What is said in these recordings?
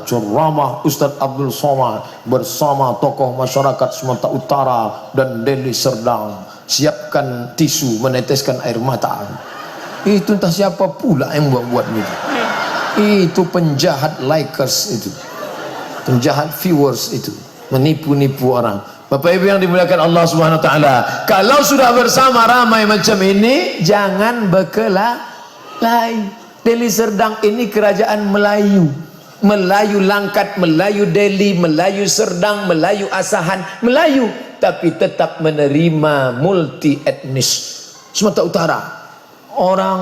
ceramah Ustadz Abdul Somad bersama tokoh masyarakat Sumatera Utara dan Deli Serdang. Siapkan tisu meneteskan air mata. Itu entah siapa pula yang buat gitu. Itu penjahat likers itu, penjahat viewers itu, menipu-nipu orang. Bapak Ibu yang dimuliakan Allah Subhanahu wa taala, kalau sudah bersama ramai macam ini jangan berkelahi. Deli Serdang ini kerajaan Melayu, Melayu Langkat, Melayu Deli, Melayu Serdang, Melayu Asahan, Melayu, tapi tetap menerima multi etnis. Sumatera Utara, orang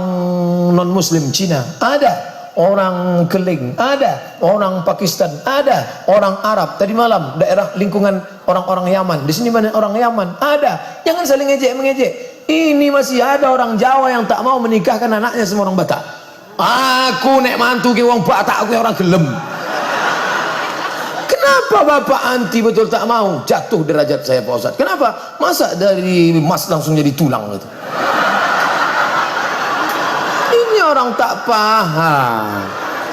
non muslim Cina ada, orang Keling ada, orang Pakistan ada, orang Arab. Tadi malam daerah lingkungan orang-orang Yaman, di sini banyak orang Yaman ada. Jangan saling ngejek-mengejek. Ini masih ada orang Jawa yang tak mau menikahkan anaknya sama orang Batak. Aku nek mantu ke wong Batak, aku orang gelem. Kenapa Bapak anti betul tak mau? Jatuh derajat saya Pak Ustadz. Kenapa? Masa dari emas langsung jadi tulang gitu? Orang tak paham.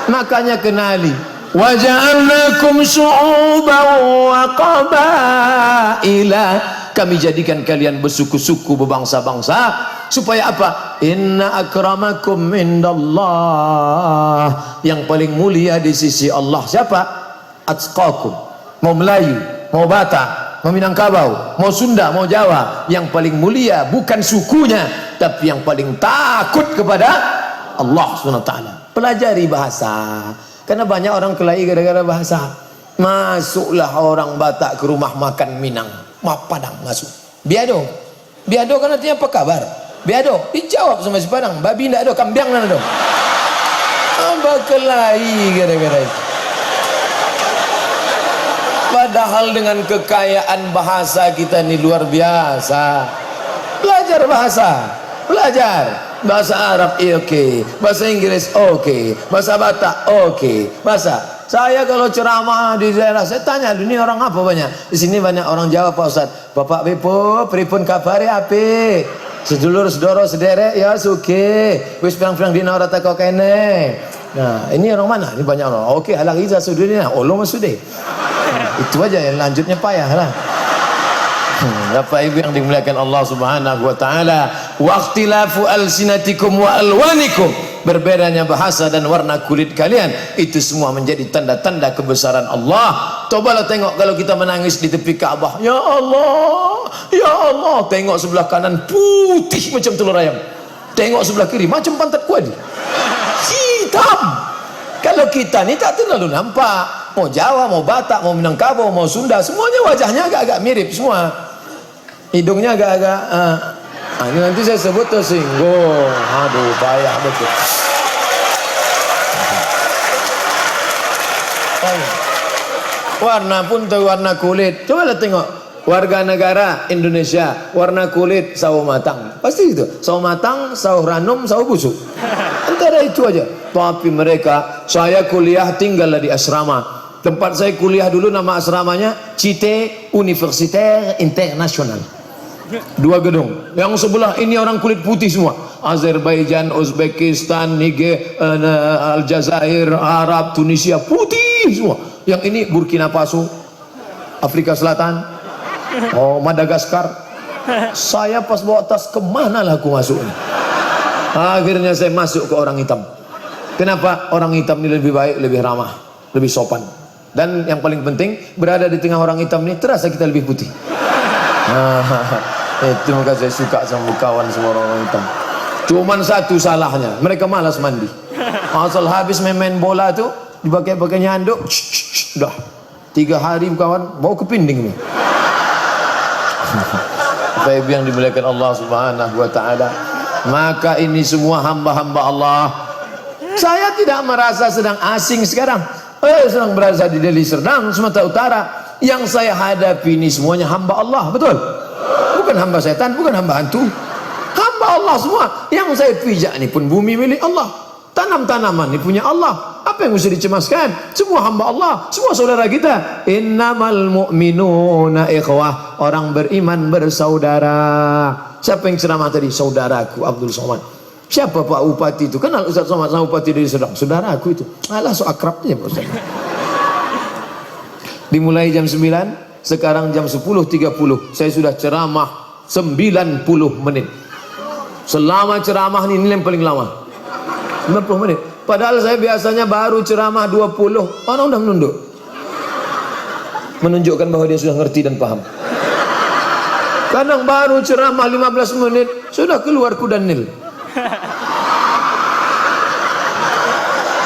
Makanya kenali, wa ja'alnakum syu'uban wa qabaila, kami jadikan kalian bersuku-suku, berbangsa-bangsa, supaya apa? Inna akramakum indallah, yang paling mulia di sisi Allah siapa? Atqakum. Mau Melayu, mau Batak, mau Minangkabau, mau Sunda, mau Jawa, yang paling mulia bukan sukunya, tapi yang paling takut kepada Allah SWT. Pelajari bahasa, karena banyak orang kelahi gara-gara bahasa. Masuklah orang Batak ke rumah makan Minang, Padang masuk. Biado, biado kan artinya apa kabar? Biado, dijawab sama si Padang, babi ndak ada, kambiang ndak ada. Apa kelahi gara-gara itu? Padahal dengan kekayaan bahasa kita ini luar biasa. Belajar bahasa, belajar. Bahasa Arab oke, bahasa Inggris oke, bahasa Batak oke, bahasa. Saya kalau ceramah di daerah saya tanya, ini orang apa banyak? Di sini banyak orang Jawa Pak Ustadz. Bapak Bepo, pripun kabare ape? Sedulur sedoro sederek ya suke. Wis pirang-pirang dina ora teko kene. Nah, ini orang mana? Ini banyak orang. Oke, halang iza sudurina, ulum sude. Itu aja, yang lanjutnya payah lah. Bapak Ibu yang dimuliakan Allah Subhanahu wa taala, waqtilafu alsinatikum wa alwanikum, berbedanya bahasa dan warna kulit kalian, itu semua menjadi tanda-tanda kebesaran Allah. Cobalah tengok kalau kita menangis di tepi Ka'bah, ya Allah, ya Allah, tengok sebelah kanan putih macam telur ayam, tengok sebelah kiri macam pantat kuali, hitam. Kalau kita ni tak terlalu nampak, mau Jawa, mau Batak, mau Minangkabau, mau Sunda, semuanya wajahnya agak-agak mirip semua. Hidungnya agak-agak ini nanti saya sebut tersinggung. Aduh, payah betul. Warna pun tuh warna kulit. Coba lihat tengok. Warga negara Indonesia, warna kulit sawo matang. Pasti itu. Sawo matang, sawo ranum, sawo busuk. Antara itu aja. Tapi mereka, saya kuliah tinggallah di asrama. Tempat saya kuliah dulu nama asramanya Cite Universitaire International. 2 gedung. Yang sebelah ini orang kulit putih semua. Azerbaijan, Uzbekistan, Niger, Aljazair, Arab, Tunisia, putih semua. Yang ini Burkina Faso, Afrika Selatan, Madagaskar. Saya pas bawa tas, kemana lah aku masuk ini? Akhirnya saya masuk ke orang hitam. Kenapa? Orang hitam ini lebih baik, lebih ramah, lebih sopan. Dan yang paling penting, berada di tengah orang hitam ini terasa kita lebih putih. Itu maka saya suka sama kawan semua orang hitam. Cuman satu salahnya, mereka malas mandi. Asal habis main bola tu dipakai nyanduk, dah 3 hari kawan bau kepinding ni. Bapak Ibu yang dimuliakan Allah Subhanahu wa taala, maka ini semua hamba-hamba Allah. Saya tidak merasa sedang asing sekarang. Sedang berada di Deli Serdang, Sumatera Utara. Yang saya hadapi ini semuanya hamba Allah, betul? Bukan hamba setan, bukan hamba hantu. Hamba Allah semua. Yang saya pijak ini pun bumi milik Allah. Tanam-tanaman ini punya Allah. Apa yang mesti dicemaskan? Semua hamba Allah, semua saudara kita. Innamal mu'minuna ikhwah. Orang beriman bersaudara. Siapa yang ceramah tadi? Saudaraku Abdul Somad. Siapa Pak Upati itu? Kenal Ustaz Somad sama Upati dari Serdang? Saudaraku itu. Alah, so akrabnya Pak Ustaz. Dimulai jam 9, sekarang jam 10.30 saya sudah ceramah 90 menit. Selama ceramah ini yang paling lama 90 menit. Padahal saya biasanya baru ceramah 20, orang udah menunduk, menunjukkan bahwa dia sudah ngerti dan paham. Kadang baru ceramah 15 menit sudah keluar kuda nil.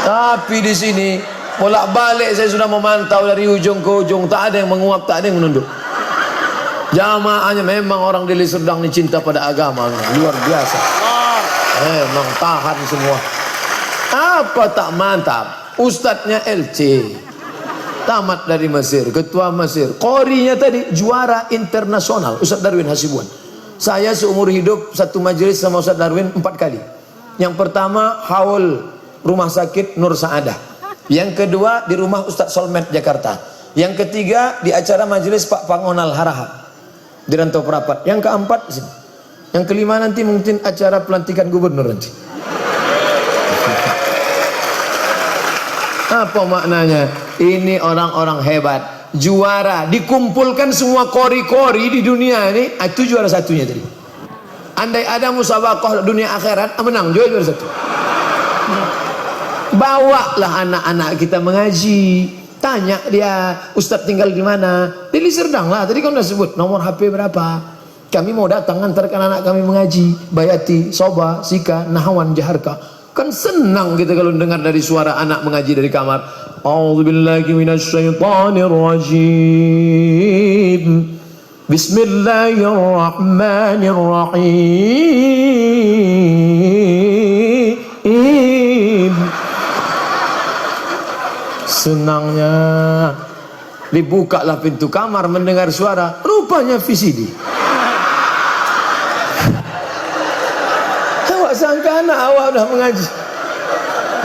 Tapi di sini bolak-balik saya sudah memantau dari ujung ke ujung, tak ada yang menguap, tak ada yang menunduk. Jamaahnya memang orang Deli Serdang ini cinta pada agama, luar biasa. Memang tahan semua. Apa tak mantap? Ustadznya LC, tamat dari Mesir, ketua Mesir. Qorinya tadi juara internasional, Ustadz Darwin Hasibuan. Saya seumur hidup satu majelis sama Ustadz Darwin 4 kali. Yang pertama haul rumah sakit Nur Saadah. Yang kedua di rumah Ustadz Solmed Jakarta. Yang ketiga di acara majelis Pak Pangonal Harahap di Rantau Perapat. Yang keempat sini. Yang kelima nanti mungkin acara pelantikan gubernur nanti. Apa maknanya? Ini orang-orang hebat, juara, dikumpulkan semua kori-kori di dunia ini, itu juara satunya tadi. Andai ada musabaqah dunia akhirat, menang juara satu. Bawalah anak-anak kita mengaji, tanya dia, Ustadz tinggal di mana? Deli Serdang lah, tadi kan udah sebut nomor HP berapa. Kami mau datang antarkan anak kami mengaji, Bayati, Soba, Sika, Nahawan, Jaharka. Kan senang kita kalau dengar dari suara anak mengaji dari kamar. A'udzubillahi minasyaitonirrajim. Bismillahirrahmanirrahim. Senangnya dibukalah pintu kamar mendengar suara, rupanya VCD. Sangka anak awak dah mengaji.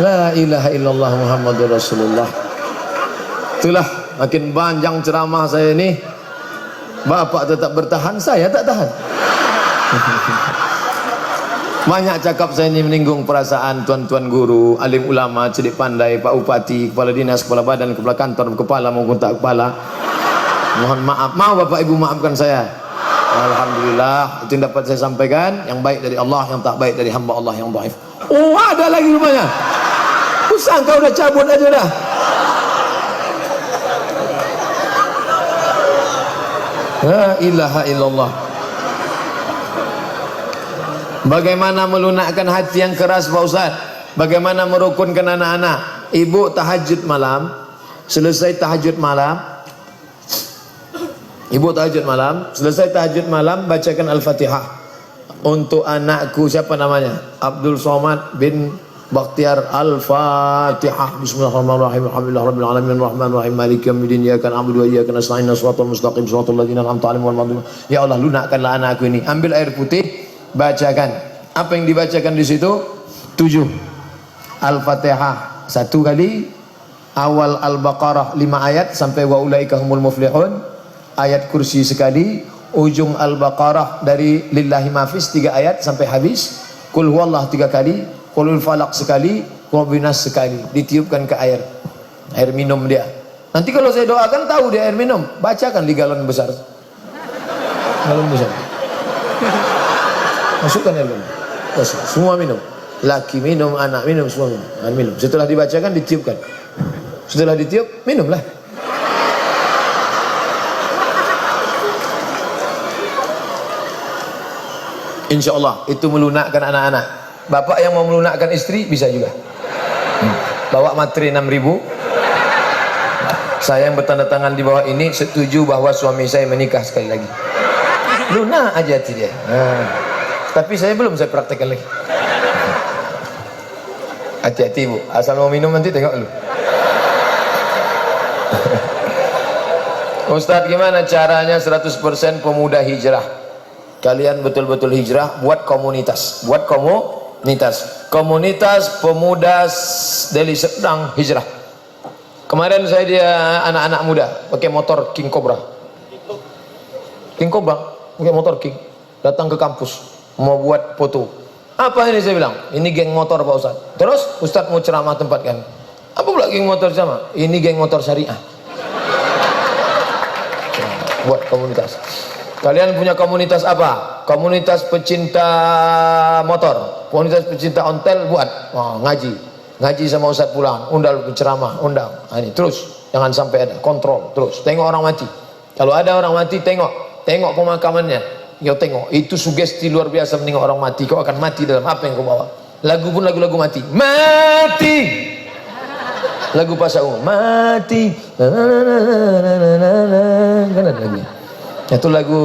La ilaha illallah Muhammadur Rasulullah. Itulah makin panjang ceramah saya ini. Bapak tetap bertahan, saya tak tahan. Banyak cakap saya ini menyinggung perasaan tuan-tuan guru, alim ulama, cerdik pandai, Pak Upati, kepala dinas, kepala badan, kepala kantor, kepala maupun tak kepala. Mohon maaf, mau Bapak Ibu maafkan saya. Alhamdulillah, itu yang dapat saya sampaikan. Yang baik dari Allah, yang tak baik dari hamba Allah yang dhaif. Oh, ada lagi rupanya. Kusangka udah cabut aja dah. La ilaha illallah. Bagaimana melunakkan hati yang keras Pak Ustaz? Bagaimana merukunkan anak-anak? Ibu tahajud malam, selesai tahajud malam, ibu tahajud malam, selesai tahajud malam bacakan Al-Fatihah untuk anakku, siapa namanya? Abdul Somad bin Bakhtiar. Al-Fatihah. Bismillahirrahmanirrahim. Alhamdulillahirabbil alamin arrahmanir rahim maliki yaumiddin iyyaka na'budu wa iyyaka nasta'in shiratal mustaqim shiratal ladzina an'amta 'alaihim ghairil maghdubi. Ya Allah, lunakkanlah anakku ini. Ambil air putih, bacakan. Apa yang dibacakan di situ? 7. Al-Fatihah 1 kali, awal Al-Baqarah 5 ayat sampai wa ulaika humul muflihun. Ayat kursi sekali, ujung Al-Baqarah dari lillahi mafis 3 ayat sampai habis, kul huwallah 3 kali, kulul falak sekali, kul binas sekali, ditiupkan ke air minum dia. Nanti kalau saya doakan tahu dia air minum, bacakan di galon besar, masukkan air minum, semua minum, laki minum, anak minum, semua minum. Setelah dibacakan ditiupkan, setelah ditiup minumlah. Insya Allah itu melunakkan anak-anak. Bapak yang mau melunakkan istri bisa juga. Bawa materi 6.000. Saya yang bertanda tangan di bawah ini setuju bahwa suami saya menikah sekali lagi. Lunak aja dia. Tapi saya belum, saya praktekkan lagi. Hati-hati Bu, asal mau minum nanti tengok dulu. Ustadz, gimana caranya 100% pemuda hijrah? Kalian betul-betul hijrah, buat komunitas, komunitas pemuda Deli Serdang hijrah. Kemarin saya dia anak-anak muda pakai motor King Cobra, pakai motor King, datang ke kampus mau buat foto. Apa ini, saya bilang, ini geng motor Pak Ustadz. Terus Ustadz mau ceramah tempat kan? Apa pula geng motor sama? Ini geng motor syariah. Buat komunitas. Kalian punya komunitas apa? Komunitas pecinta motor, komunitas pecinta ontel, buat. Ngaji sama Ustaz pulang, undang penceramah, undang. Ini terus, jangan sampai ada, kontrol terus. Tengok orang mati. Kalau ada orang mati, tengok pemakamannya. Yo tengok, itu sugesti luar biasa menengok orang mati. Kau akan mati dalam apa yang kau bawa. Lagu pun lagu-lagu mati. Mati. Lagu pasar umum, mati. Kan ada lagi. Itu lagu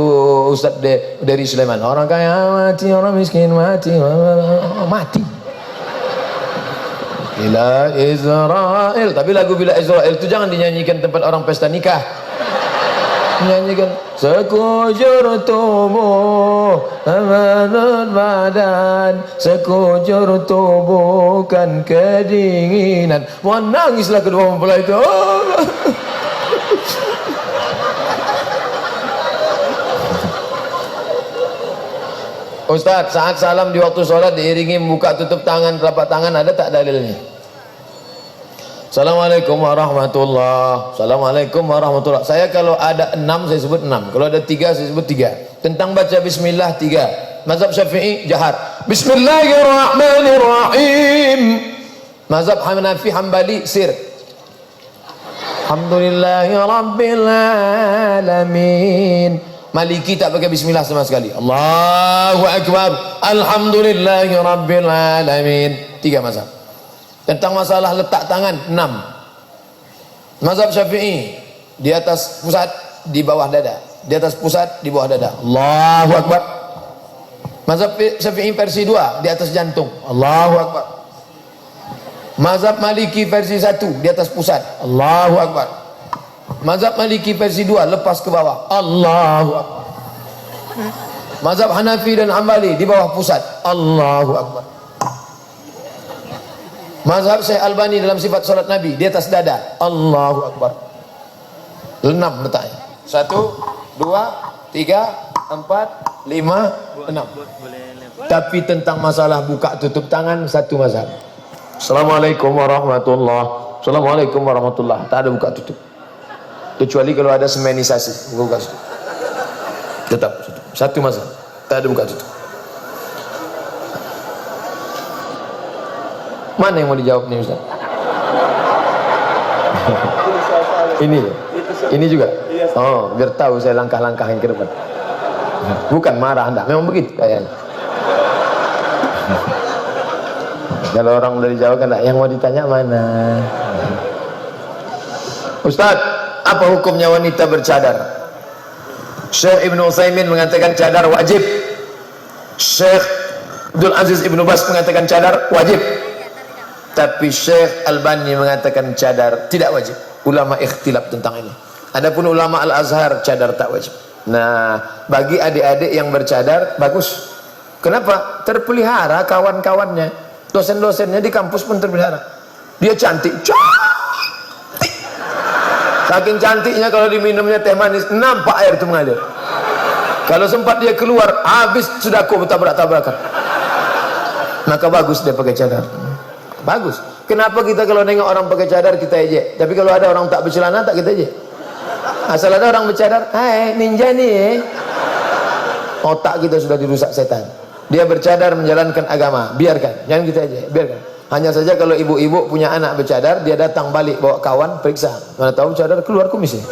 Ustaz dari Sulaiman. Orang kaya mati, orang miskin mati, mati. Bila Israel. Tapi lagu Bila Israel itu jangan dinyanyikan tempat orang pesta nikah. Menyanyikan sekujur tubuh, amanat badan, sekujur tubuh kan kedinginan. Menangislah kedua mempelai itu. Ustaz, saat salam di waktu sholat diiringi buka tutup tangan, telapak tangan, ada tak dalilnya? Assalamualaikum warahmatullah. Assalamualaikum warahmatullah. Saya kalau ada 6 saya sebut 6. Kalau ada 3 saya sebut 3. Tentang baca bismillah 3. Mazhab Syafi'i jahar. Bismillahirrahmanirrahim. Mazhab Hanafi Hambali sir. Alhamdulillahirabbil alamin. Maliki tak pakai bismillah sama sekali. Allahu akbar. Alhamdulillahirabbil alamin. 3 mazhab. Tentang masalah letak tangan 6. Mazhab Syafi'i di atas pusat, di bawah dada. Di atas pusat, di bawah dada. Allahu akbar. Mazhab Syafi'i versi 2 di atas jantung. Allahu akbar. Mazhab Maliki versi 1 di atas pusat. Allahu akbar. Mazhab Maliki versi 2 lepas ke bawah. Allahu akbar. Mazhab Hanafi dan Hambali di bawah pusat. Allahu akbar. Mazhab Syekh Albani dalam sifat salat Nabi di atas dada. Allahu akbar. 6 letaknya. 1, 2, 3, 4, 5, 6. Tapi tentang masalah buka tutup tangan satu mazhab. Assalamualaikum warahmatullahi. Assalamualaikum warahmatullahi. Tak ada buka tutup. Kecuali kalau ada semenisasi, buka tutup. Tetap satu mazhab. Tak ada buka tutup. Mana yang mau dijawab nih Ustaz? Ini juga. Oh, biar tahu saya langkah-langkah yang ke depan. Bukan marah Anda, memang begitu kayaknya. Kalau orang udah dijawab kan, yang mau ditanya mana? Ustaz, apa hukumnya wanita bercadar? Syekh Ibnu Utsaimin mengatakan cadar wajib. Syekh Abdul Aziz Ibnu Bas mengatakan cadar wajib. Tapi Syekh Albani mengatakan cadar tidak wajib. Ulama ikhtilaf tentang ini. Adapun ulama Al-Azhar cadar tak wajib. Nah, bagi adik-adik yang bercadar bagus. Kenapa? Terpelihara kawan-kawannya. Dosen-dosennya di kampus pun terpelihara. Dia cantik. Saking cantiknya kalau diminumnya teh manis, nampak air itu mengalir. Kalau sempat dia keluar, habis sudah kok bertabrak-tabrakan. Maka bagus dia pakai cadar. Bagus. Kenapa kita kalau nengok orang pakai cadar kita ejek, tapi kalau ada orang tak bercelana tak kita ejek. Asal ada orang bercadar, hai ninja nih, otak kita sudah dirusak setan. Dia bercadar menjalankan agama, biarkan, jangan kita ejek, biarkan. Hanya saja kalau ibu-ibu punya anak bercadar, dia datang balik bawa kawan periksa, mana tahu cadar keluar kumisnya.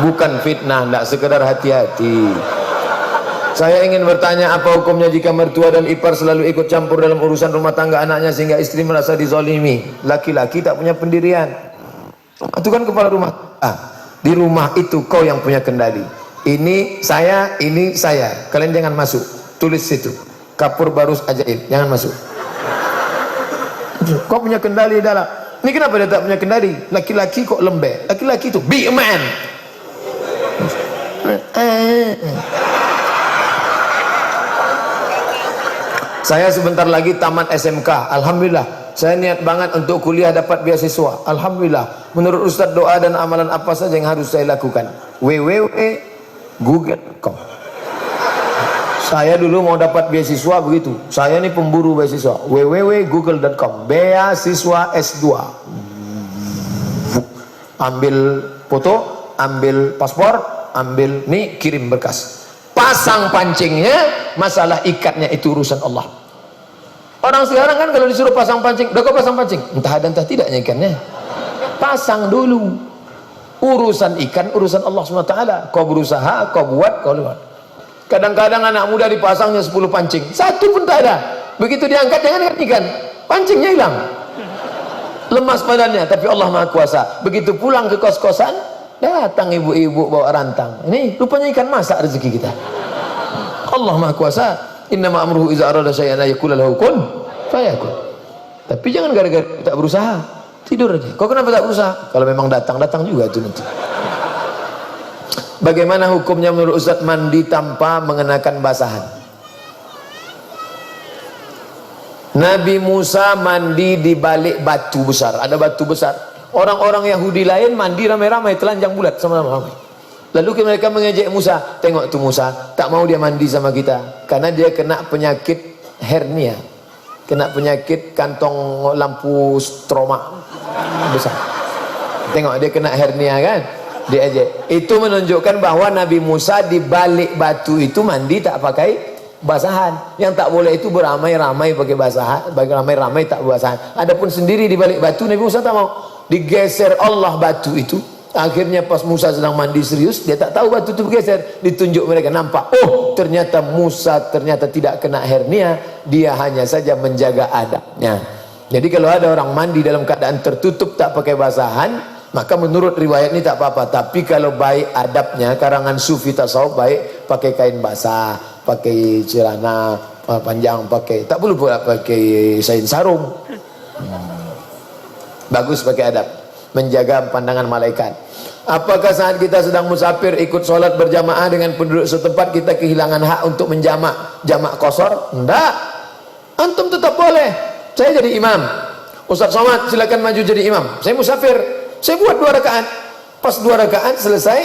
Bukan fitnah, tidak sekedar hati-hati. Saya ingin bertanya, apa hukumnya jika mertua dan ipar selalu ikut campur dalam urusan rumah tangga anaknya sehingga istri merasa dizolimi? Laki-laki tak punya pendirian. Itu kan kepala rumah. Di rumah itu kau yang punya kendali. Ini saya. Kalian jangan masuk. Tulis situ. Kapur barus ajaib. Jangan masuk. Kau punya kendali dalam. Ini kenapa dia tak punya kendali? Laki-laki kok lembek. Laki-laki itu be a man. Saya sebentar lagi tamat SMK. Alhamdulillah. Saya niat banget untuk kuliah dapat beasiswa. Alhamdulillah. Menurut Ustaz, doa dan amalan apa saja yang harus saya lakukan? www.google.com. Saya dulu mau dapat beasiswa begitu. Saya ini pemburu beasiswa. www.google.com. Beasiswa S2. ambil foto, ambil paspor, ambil nih, kirim berkas, pasang pancingnya. Masalah ikatnya itu urusan Allah. Orang sekarang kan kalau disuruh pasang pancing, udah kau pasang pancing, entah ada entah tidaknya ikannya, pasang dulu. Urusan ikan urusan Allah SWT. Kau berusaha, kau buat, kau lewat. Kadang-kadang anak muda dipasangnya 10 pancing, satu pun tak ada. Begitu diangkat, jangan angkat ikan, pancingnya hilang, lemas badannya. Tapi Allah Maha Kuasa. Begitu pulang ke kos-kosan, datang ibu-ibu bawa rantang, ini rupanya ikan masak rezeki kita. Allah Maha Kuasa. Innama amruhu iza arada syai'an ayaqula lahu kun fayakun. Tapi jangan gara-gara tak berusaha tidur aja. Kau kenapa tak berusaha? Kalau memang datang juga itu nanti. Bagaimana hukumnya menurut Ustaz mandi tanpa mengenakan basahan? Nabi Musa mandi di balik batu besar. Ada batu besar. Orang-orang Yahudi lain mandi ramai-ramai, telanjang bulat sama-sama. Lalu mereka mengejek Musa. Tengok tuh Musa, tak mau dia mandi sama kita karena dia kena penyakit hernia, kena penyakit kantong lampu stroma besar. Tengok dia kena hernia kan, dia ejek. Itu menunjukkan bahwa Nabi Musa di balik batu itu mandi tak pakai basahan. Yang tak boleh itu beramai-ramai pakai basahan, beramai-ramai tak basahan. Adapun sendiri di balik batu, Nabi Musa tak mau. Digeser Allah batu itu. Akhirnya pas Musa sedang mandi serius, dia tak tahu batu itu bergeser. Ditunjuk mereka, nampak, oh ternyata Musa ternyata tidak kena hernia, dia hanya saja menjaga adabnya. Jadi kalau ada orang mandi dalam keadaan tertutup tak pakai basahan, maka menurut riwayat ini tak apa-apa. Tapi kalau baik adabnya, karangan sufi tasawuf baik pakai kain basah, pakai celana panjang, pakai, tak perlu pula pakai kain sarung. Bagus pakai adab, menjaga pandangan malaikat. Apakah saat kita sedang musafir ikut sholat berjamaah dengan penduduk setempat kita kehilangan hak untuk menjamak jamak qashar? Enggak, antum tetap boleh. Saya jadi imam, Ustaz Somad silakan maju jadi imam. Saya musafir, saya buat 2 rakaat. Pas 2 rakaat selesai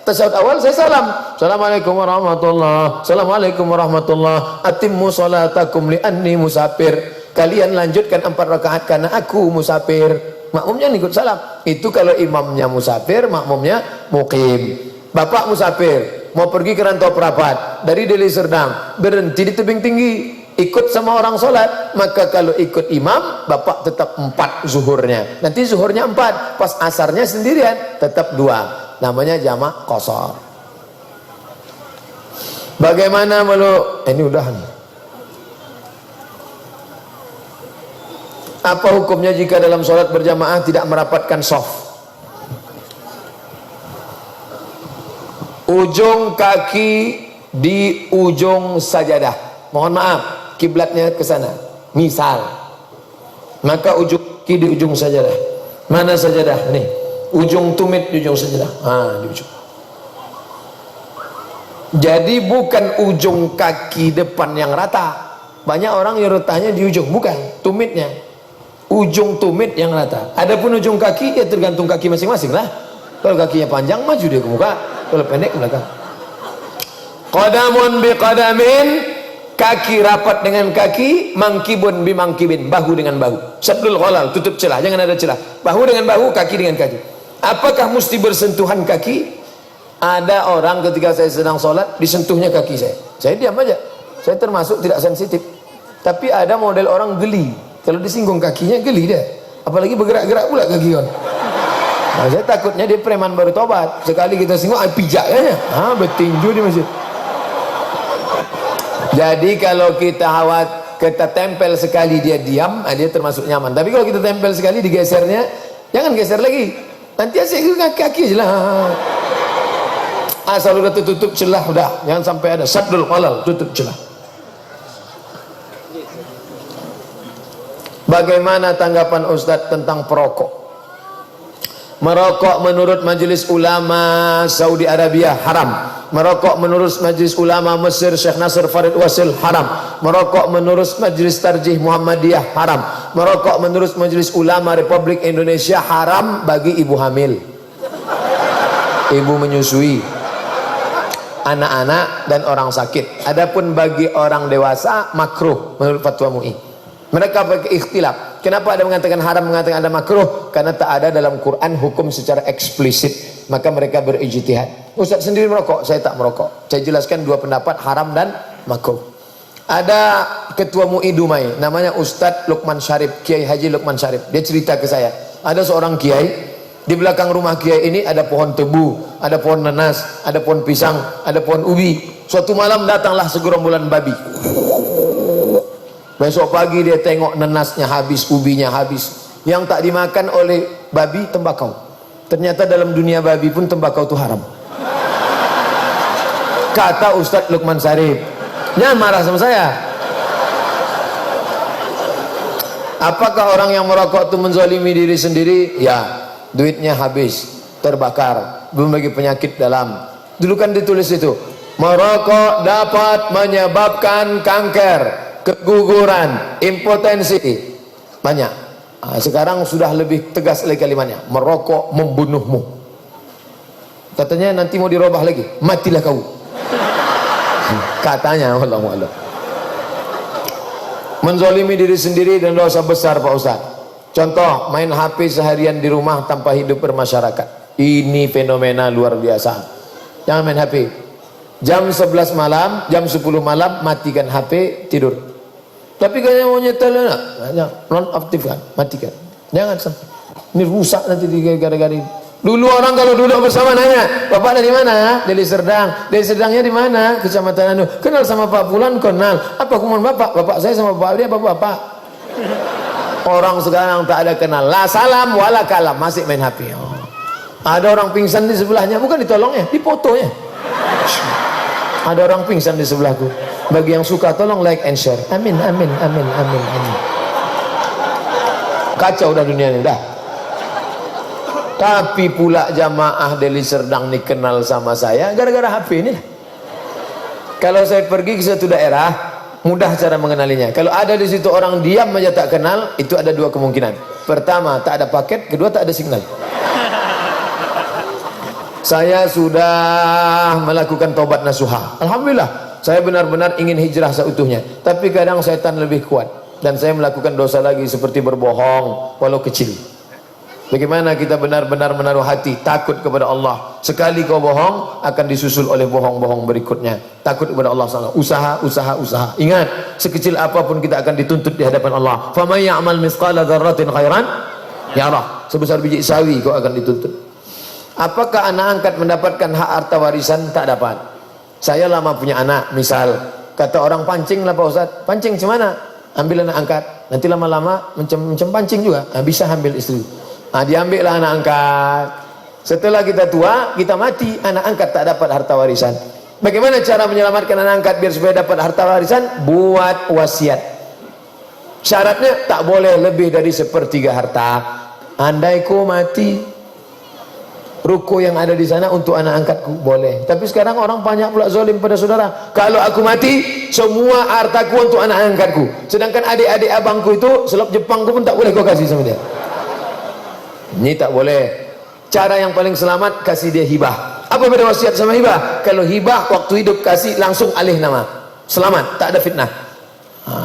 tasyahud awal, saya salam, assalamualaikum warahmatullah, assalamualaikum warahmatullah, atimmu sholatakum li anni musafir. Kalian lanjutkan 4 rakaat karena aku musafir. Makmumnya ikut salam. Itu kalau imamnya musafir, makmumnya mukim. Bapak musafir, mau pergi ke Rantau Perapat dari Deli Serdang, berhenti di tebing tinggi, ikut sama orang sholat. Maka kalau ikut imam, bapak tetap 4 zuhurnya. Nanti zuhurnya 4, pas asarnya sendirian tetap 2. Namanya jamak qashar. Bagaimana ini udah nih. Apa hukumnya jika dalam sholat berjamaah tidak merapatkan shaf? Ujung kaki di ujung sajadah. Mohon maaf, kiblatnya ke sana. Misal, maka ujung kaki di ujung sajadah. Mana sajadah? Nih, ujung tumit di ujung sajadah. Di ujung. Jadi bukan ujung kaki depan yang rata. Banyak orang yang letaknya di ujung, bukan tumitnya. Ujung tumit yang rata. Adapun ujung kaki ya tergantung kaki masing-masing lah. Kalau kakinya panjang maju dia ke muka, kalau pendek ke belakang. Qadamun bi qadamin, kaki rapat dengan kaki, mangkibun bi mangkibin, bahu dengan bahu. Saddul ghalal, tutup celah, jangan ada celah. Bahu dengan bahu, kaki dengan kaki. Apakah mesti bersentuhan kaki? Ada orang ketika saya sedang sholat disentuhnya kaki saya diam aja. Saya termasuk tidak sensitif. Tapi ada model orang geli. Kalau disinggung kakinya geli dia, apalagi bergerak-gerak pula kaki kan. Nah, saya takutnya dia preman baru tobat. Sekali kita singgung, pijak kayaknya. Bertinju di masjid. Jadi kalau kita tempel sekali dia diam, dia termasuk nyaman. Tapi kalau kita tempel sekali digesernya, jangan geser lagi. Nanti asik kaki aja lah. Asal udah tutup celah udah, jangan sampai ada saddul ghalal, tutup celah. Bagaimana tanggapan Ustadz tentang perokok? Merokok menurut Majelis Ulama Saudi Arabia haram. Merokok menurut Majelis Ulama Mesir Syekh Nasr Farid Wasil haram. Merokok menurut Majelis Tarjih Muhammadiyah haram. Merokok menurut Majelis Ulama Republik Indonesia haram bagi ibu hamil, ibu menyusui, anak-anak dan orang sakit. Adapun bagi orang dewasa makruh menurut fatwa MUI. Mereka pakai ikhtilaf. Kenapa ada mengatakan haram, mengatakan ada makruh? Karena tak ada dalam Quran hukum secara eksplisit. Maka mereka berijtihad. Ustaz sendiri merokok, saya tak merokok. Saya jelaskan dua pendapat, haram dan makruh. Ada ketua MUI Dumai, namanya Ustadz Lukman Syarif, Kiai Haji Lukman Syarif. Dia cerita ke saya, ada seorang kiai, di belakang rumah kiai ini ada pohon tebu, ada pohon nanas, ada pohon pisang, ada pohon ubi. Suatu malam datanglah segerombolan babi. Besok pagi dia tengok nanasnya habis, ubinya habis. Yang tak dimakan oleh babi tembakau. Ternyata dalam dunia babi pun tembakau itu haram. Kata Ustadz Lukman Syarif. Jangan marah sama saya. Apakah orang yang merokok itu menzalimi diri sendiri? Ya, duitnya habis, terbakar, belum lagi penyakit dalam. Dulu kan ditulis itu, merokok dapat menyebabkan kanker, keguguran, impotensi, banyak. Sekarang sudah lebih tegas lagi kalimatnya, merokok membunuhmu. Katanya nanti mau dirubah lagi, matilah kau. Katanya, wallahu a'lam. Menzalimi diri sendiri dan dosa besar Pak Ustaz. Contoh, main HP seharian di rumah tanpa hidup bermasyarakat. Ini fenomena luar biasa. Jangan main HP. Jam 11 malam, jam 10 malam matikan HP, tidur. Tapi kayaknya mau nyetel nonaktifkan, matikan. Jangan sampai. Ini rusak nanti gara-gara ini. Dulu orang kalau duduk bersama nanya, Bapak dari mana? Dari Serdang. Dari Serdangnya di mana? Kecamatan anu. Kenal sama Pak Fulan? Kenal. Apa hukuman Bapak? Bapak saya sama Bapak dia Bapak. Orang sekarang tak ada kenal. La salam wala kalam, masih main HP. Oh. Ada orang pingsan di sebelahnya, bukan ditolongnya, difotonya. Ada orang pingsan di sebelahku. Bagi yang suka tolong like and share. Amin, amin, amin, amin, amin. Kacau dah dunia ini dah. Tapi pula jamaah Deli Serdang ni kenal sama saya gara-gara HP ini. Kalau saya pergi ke suatu daerah, mudah cara mengenalinya. Kalau ada di situ orang diam aja tak kenal, itu ada dua kemungkinan. Pertama, tak ada paket. Kedua, tak ada signal. Saya sudah melakukan taubat nasuha. Alhamdulillah, saya benar-benar ingin hijrah seutuhnya. Tapi kadang syaitan lebih kuat. Dan saya melakukan dosa lagi seperti berbohong, walau kecil. Bagaimana kita benar-benar menaruh hati, takut kepada Allah. Sekali kau bohong, akan disusul oleh bohong-bohong berikutnya. Takut kepada Allah SWT. Usaha, usaha, usaha. Ingat, sekecil apapun kita akan dituntut di hadapan Allah. فَمَنْ يَعْمَلْ مِثْقَالَ ذَرَّةٍ خَيْرًا يَرَهُ. Sebesar biji sawi kau akan dituntut. Apakah anak angkat mendapatkan hak harta warisan? Tak dapat. Saya lama punya anak, misal kata orang pancing lah Pak Ustaz. Pancing cemana? Ambil anak angkat. Nanti lama-lama mencem pancing juga. Bisa ambil istri. Diambil lah anak angkat. Setelah kita tua, kita mati, anak angkat tak dapat harta warisan. Bagaimana cara menyelamatkan anak angkat biar supaya dapat harta warisan? Buat wasiat. Syaratnya tak boleh lebih dari sepertiga harta. Andai ku mati, ruko yang ada di sana untuk anak angkatku, boleh. Tapi sekarang orang banyak pula zalim pada saudara. Kalau aku mati, semua hartaku untuk anak angkatku. Sedangkan adik-adik abangku itu selop Jepangku pun tak boleh kau kasih sama dia. Ini tak boleh. Cara yang paling selamat, kasih dia hibah. Apa beda wasiat sama hibah? Kalau hibah waktu hidup kasih langsung alih nama, selamat, tak ada fitnah.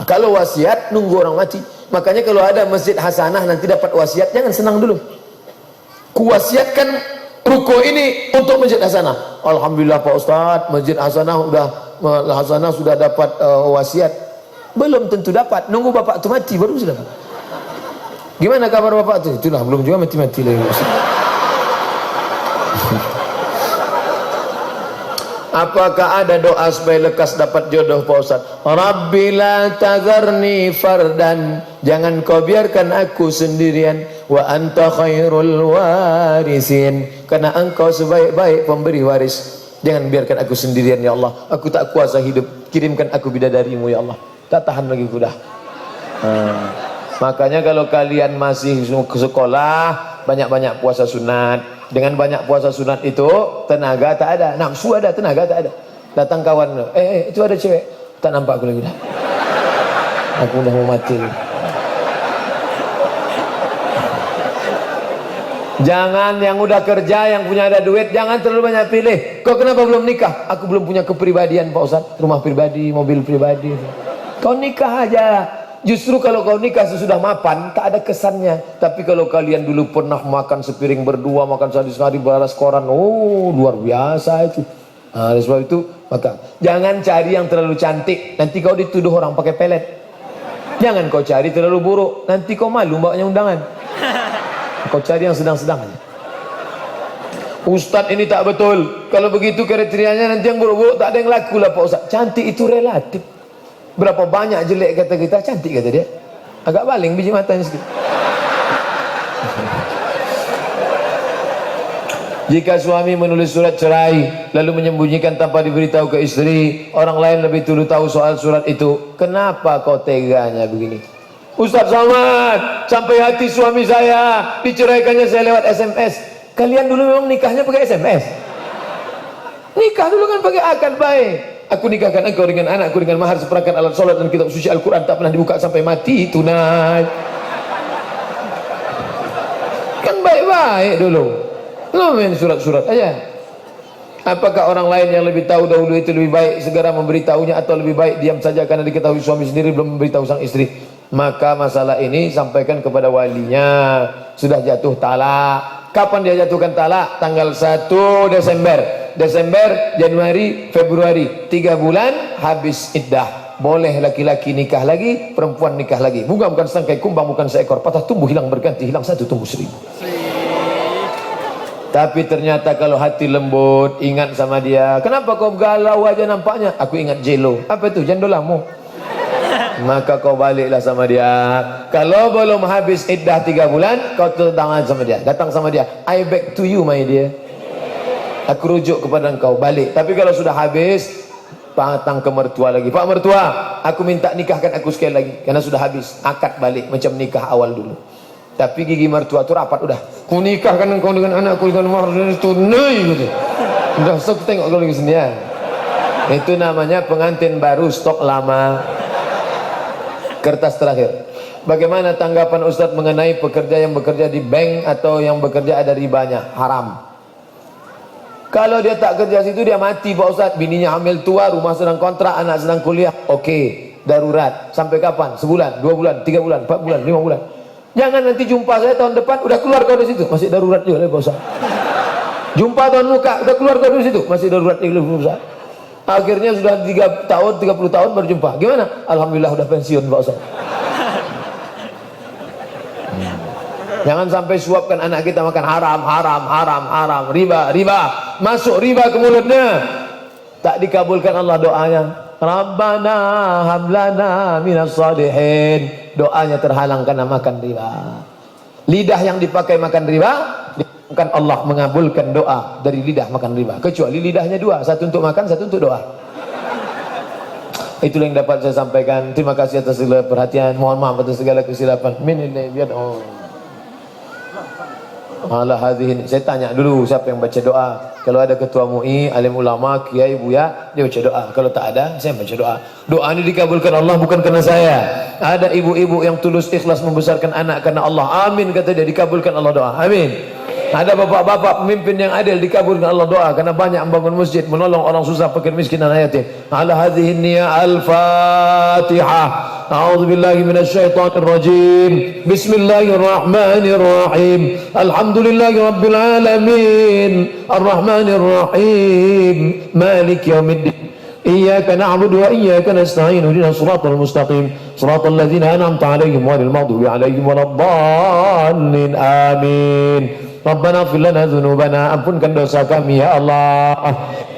Kalau wasiat nunggu orang mati. Makanya kalau ada masjid hasanah nanti dapat wasiat, jangan senang dulu. Kuwasiatkan ruko ini untuk masjid hasanah. Alhamdulillah Pak Ustaz, masjid hasanah sudah dapat wasiat. Belum tentu dapat, nunggu bapak tu mati baru sudah dapat. Gimana kabar bapak tu? Itulah belum juga mati-mati lagi. Apakah ada doa supaya lekas dapat jodoh Pak Ustaz? Rabbi la tazarni fardan, jangan kau biarkan aku sendirian. Wa anta khairul warisin, karena engkau sebaik-baik pemberi waris. Jangan biarkan aku sendirian ya Allah. Aku tak kuasa hidup, kirimkan aku bidadarimu ya Allah. Tak tahan lagi kuda. Makanya kalau kalian masih ke sekolah, banyak-banyak puasa sunat. Dengan banyak puasa sunat itu, tenaga tak ada, nafsu ada, tenaga tak ada. Datang kawan, itu ada cewek, tak nampak aku lagi dah. Aku dah mau mati. Jangan yang udah kerja, yang punya ada duit, jangan terlalu banyak pilih. Kau kenapa belum nikah? Aku belum punya kepribadian Pak Ustaz, rumah pribadi, mobil pribadi. Kau nikah aja. Justru kalau kau nikah sesudah mapan, tak ada kesannya. Tapi kalau kalian dulu pernah makan sepiring berdua, makan sehari-hari balas koran, oh luar biasa itu. Nah, oleh sebab itu, maka jangan cari yang terlalu cantik, nanti kau dituduh orang pakai pelet. Jangan kau cari terlalu buruk, nanti kau malu bawanya undangan. Kau cari yang sedang-sedang aja. Ustadz ini tak betul. Kalau begitu kriterianya nanti yang buruk-buruk tak ada yang laku lah Pak Ustadz. Cantik itu relatif. Berapa banyak jelek kata kita, cantik kata dia. Agak baling biji matanya sikit. Jika suami menulis surat cerai lalu menyembunyikan tanpa diberitahu ke istri, orang lain lebih dulu tahu soal surat itu, kenapa kau teganya begini? Ustaz Somad, sampai hati suami saya, diceraikannya saya lewat SMS. Kalian dulu memang nikahnya pakai SMS? Nikah dulu kan pakai akad baik. Aku nikahkan engkau dengan anakku dengan mahar seperangkat alat solat dan kitab suci Al-Quran, tak pernah dibuka sampai mati, tunai. Kan baik-baik dulu. Lo main surat-surat aja. Apakah orang lain yang lebih tahu dahulu itu lebih baik segera memberitahunya, atau lebih baik diam saja karena diketahui suami sendiri belum memberitahu sang istri? Maka masalah ini sampaikan kepada walinya. Sudah jatuh talak. Kapan dia jatuhkan talak? Tanggal 1 Desember, Januari, Februari, 3 bulan habis iddah. Boleh laki-laki nikah lagi, perempuan nikah lagi. Bunga bukan setangkai kumbang, bukan seekor patah tumbuh hilang berganti, hilang satu tumbuh 1000. Tapi ternyata kalau hati lembut, ingat sama dia. Kenapa kau galau aja nampaknya? Aku ingat Jelo. Apa itu? Jandolamu. Maka kau baliklah sama dia. Kalau belum habis iddah 3 bulan, kau tangan sama dia, datang sama dia. I back to you my dear. Aku rujuk kepada engkau, balik. Tapi kalau sudah habis, datang ke mertua lagi. Pak mertua, aku minta nikahkan aku sekali lagi. Karena sudah habis, akad balik macam nikah awal dulu. Tapi gigi mertua tu rapat, udah. Ku nikahkan engkau dengan anakku dengan mahar tunai gitu. Udah, sok tengok kau lagi sini ya. Itu namanya pengantin baru stok lama. Kertas terakhir. Bagaimana tanggapan Ustadz mengenai pekerja yang bekerja di bank atau yang bekerja ada ribanya? Haram. Kalau dia tak kerja situ, dia mati Pak Ustadz. Bininya hamil tua, rumah sedang kontrak, anak sedang kuliah. Oke, darurat. Sampai kapan? Sebulan, 2 bulan, 3 bulan, 4 bulan, 5 bulan. Jangan nanti jumpa saya tahun depan, udah keluar kau dari situ. Masih darurat juga Pak Ustadz. Jumpa tahun muka, udah keluar kau dari situ. Masih darurat juga Pak Ustadz. Akhirnya sudah 3 tahun, 30 tahun baru jumpa. Gimana? Alhamdulillah udah pensiun Pak Ustadz. Jangan sampai suapkan anak kita makan haram, riba. Masuk riba ke mulutnya, tak dikabulkan Allah doanya. Rabbana hablana minas salihin. Doanya terhalang karena makan riba. Lidah yang dipakai makan riba, bukan Allah mengabulkan doa dari lidah makan riba. Kecuali lidahnya dua, satu untuk makan, satu untuk doa. Itulah yang dapat saya sampaikan. Terima kasih atas segala perhatian. Mohon maaf atas segala kesilapan. Ala hadihin. Saya tanya dulu siapa yang baca doa. Kalau ada ketua MUI, alim ulama, kiai, buya, dia baca doa. Kalau tak ada, saya baca doa. Doa ini dikabulkan Allah bukan karena saya. Ada ibu-ibu yang tulus ikhlas membesarkan anak karena Allah. Amin kata dia, dikabulkan Allah doa. Amin. Ada bapak-bapak pemimpin yang adil, dikabulkan Allah doa karena banyak membangun masjid, menolong orang susah, fakir, miskin dan yatim. Ala hadhihi niyya al-Fatihah. A'udzu billahi minasyaitonir rajim. Bismillahirrahmanirrahim. Alhamdulillahi rabbil alamin. Arrahmanir rahim. Maliki yaumiddin. Iyyaka na'budu wa iyyaka nasta'in. Ihdinas siratal mustaqim. Siratal ladzina an'amta 'alaihim ghairil maghdubi 'alaihim waladdallin. Amin. Rabbana ighfir lana dzunubana, ampunkan dosa kami ya Allah.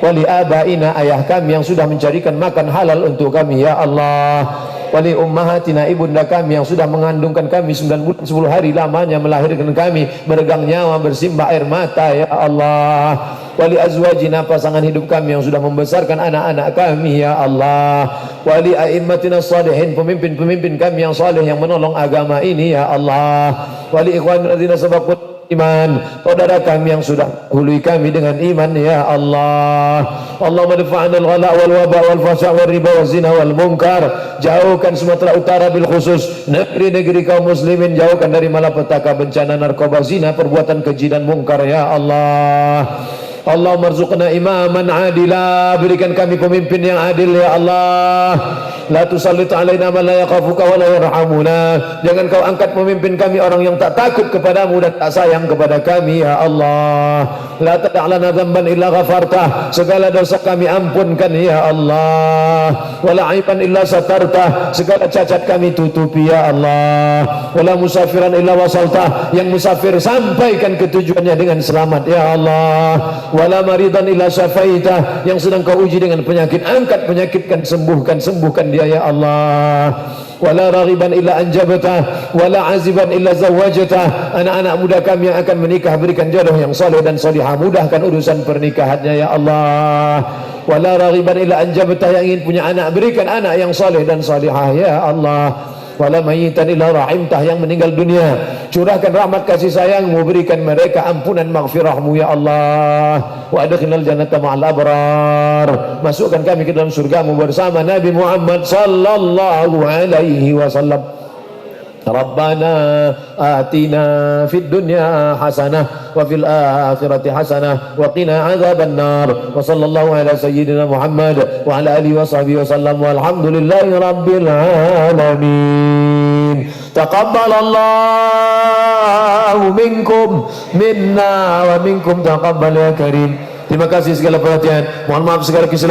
Wali abaina, ayah kami yang sudah mencarikan makan halal untuk kami ya Allah. Wali ummahatina, ibunda kami yang sudah mengandungkan kami 9 bulan 10 hari lamanya melahirkan kami, meregang nyawa, bersimbah air mata ya Allah. Wali azwajina, pasangan hidup kami yang sudah membesarkan anak-anak kami ya Allah. Wali a'immatina shalihin, pemimpin-pemimpin kami yang saleh yang menolong agama ini ya Allah. Wali ikhwanil ladzina sabaqu iman, saudara kami yang sudah hului kami dengan iman ya Allah. Allahumma dafa'na al-ghala wal waba wal fasha wal riba wal zina wal munkar. Jauhkan Sumatera Utara bil khusus, negeri-negeri kaum muslimin, jauhkan dari malapetaka, bencana, narkoba, zina, perbuatan keji dan mungkar ya Allah. Allahumma rzuqna imaman adila, berikan kami pemimpin yang adil ya Allah. La tusallit alaina man la yakhafuka wa la yarhamuna, jangan kau angkat pemimpin kami orang yang tak takut kepadamu dan tak sayang kepada kami ya Allah. La tad'alana dzamban illa ghafartah, segala dosa kami ampunkan ya Allah. Wala aiban illa satartah, segala cacat kami tutupi ya Allah. Wala musafiran illa wasaltah, yang musafir sampaikan ke tujuannya dengan selamat ya Allah. Wala maridan illa syafaitah, yang sedang kau uji dengan penyakit, angkat penyakitkan, sembuhkan dia ya Allah. Wala raghiban illa anjabtah, wala aziban illa zawajtah, anak-anak muda kami yang akan menikah berikan jodoh yang saleh dan salihah, mudahkan urusan pernikahannya ya Allah. Wala raghiban illa anjabtah, yang ingin punya anak berikan anak yang saleh dan salihah ya Allah. Wala mayyitan illa rahimtah, yang meninggal dunia curahkan rahmat kasih sayangmu, berikan mereka ampunan maghfirahmu ya Allah. Wa adkhilnal jannata ma'al abrar, masukkan kami ke dalam surgamu bersama Nabi Muhammad sallallahu alaihi wasallam. Rabbana atina fid dunya hasanah wa fil akhirati hasanah wa qina adzaban nar. Wa sallallahu ala sayyidina Muhammad wa ala alihi wa sahbihi wasallam, walhamdulillahi rabbil alamin. Taqabbalallahu minkum minna wa minkum taqabbal ya karim. Terima kasih segala perhatian, mohon maaf segala kesalahan.